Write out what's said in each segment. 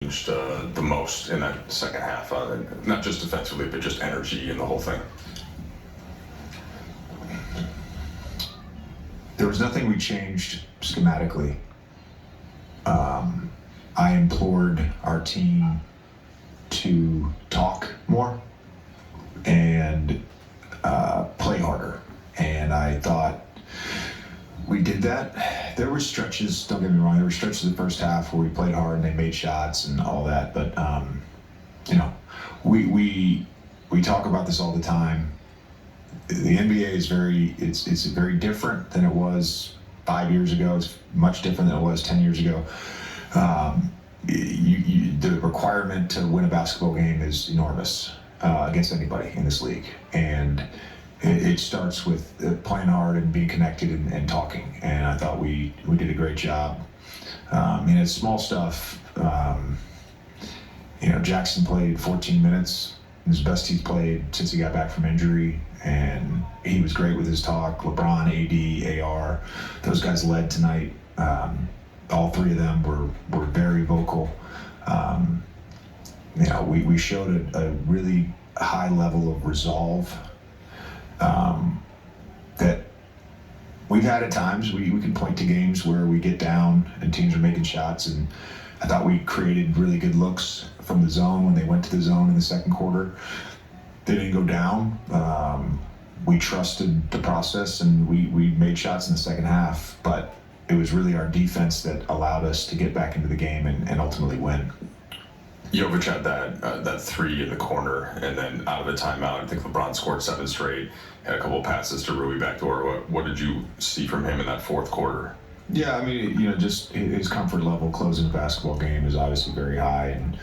the most in that second half, not just defensively, but just energy and the whole thing? There was nothing we changed schematically. I implored our team to talk more and play harder. And I thought we did that. There were stretches, don't get me wrong, there were stretches in the first half where we played hard and they made shots and all that. But, we talk about this all the time. The NBA is it's very different than it was 5 years ago. It's much different than it was 10 years ago. The requirement to win a basketball game is enormous against anybody in this league. And it starts with playing hard and being connected and talking. And I thought we did a great job. It's small stuff. Jackson played 14 minutes. It was the best he's played since he got back from injury, and he was great with his talk. LeBron, AD, AR, those guys led tonight. All three of them were very vocal. We showed a really high level of resolve that we've had at times. We can point to games where we get down and teams are making shots, and I thought we created really good looks from the zone when they went to the zone in the second quarter. They didn't go down. We trusted the process, and we made shots in the second half, but it was really our defense that allowed us to get back into the game and ultimately win. Jovic had that three in the corner, and then out of a timeout, I think LeBron scored 7 straight, had a couple of passes to Rui backdoor. What did you see from him in that fourth quarter? Yeah, just his comfort level closing a basketball game is obviously very high, and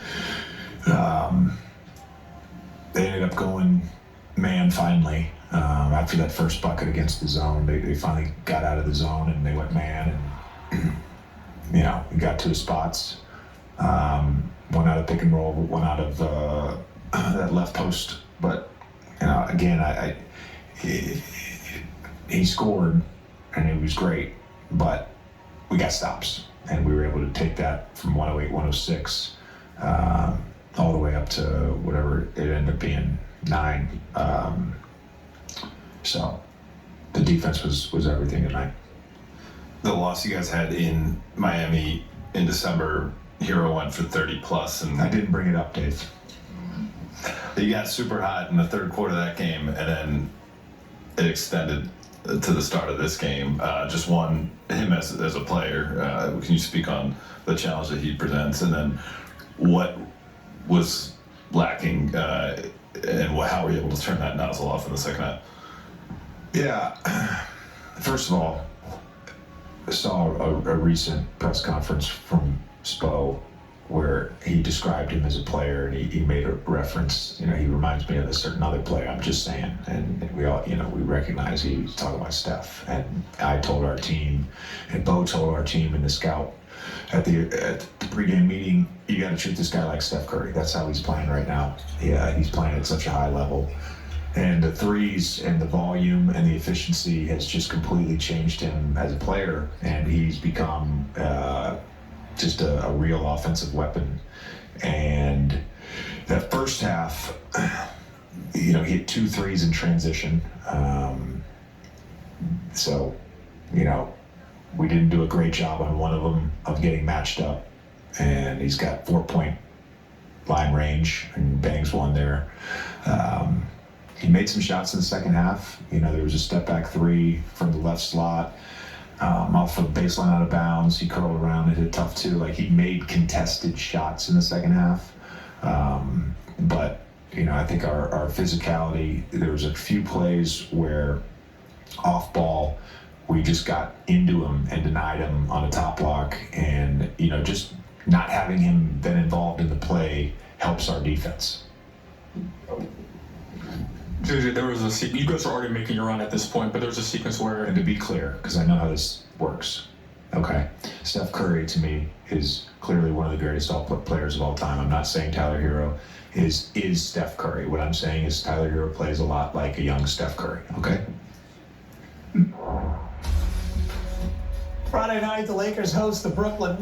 they ended up going man finally. After that first bucket against the zone, they finally got out of the zone and they went man, and we got to his spots. One out of pick and roll, one out of that left post. But again, he scored and it was great, but we got stops, and we were able to take that from 108, 106, all the way up to whatever it ended up being, 9. So the defense was everything tonight. The loss you guys had in Miami in December, Hero went for 30 plus, and I didn't bring it up, Dave. You got super hot in the third quarter of that game, and then it extended to the start of this game. Just him as a player. Can you speak on the challenge that he presents, and then what was lacking, and how were you able to turn that nozzle off in the second half? Yeah. First of all, I saw a recent press conference from Spo where he described him as a player, and he made a reference. He reminds me of a certain other player. I'm just saying, and we all, we recognize he was talking about Steph. And I told our team, and Bo told our team in the scout at the pregame meeting, you got to treat this guy like Steph Curry. That's how he's playing right now. Yeah, he's playing at such a high level. And the threes and the volume and the efficiency has just completely changed him as a player, and he's become just a real offensive weapon. And that first half, he hit 2 threes in transition. So, we didn't do a great job on one of them of getting matched up. And he's got 4-point line range and bangs one there. He made some shots in the second half. There was a step back 3 from the left slot. Off of baseline out of bounds, he curled around and hit tough too. He made contested shots in the second half. But I think our physicality, there was a few plays where off ball, we just got into him and denied him on a top block. And, just not having him then involved in the play helps our defense. JJ, there was you guys are already making your run at this point, but there was a sequence where... And to be clear, because I know how this works, okay? Steph Curry, to me, is clearly one of the greatest players of all time. I'm not saying Tyler Hero is Steph Curry. What I'm saying is Tyler Hero plays a lot like a young Steph Curry, okay? Friday night, the Lakers host the Brooklyn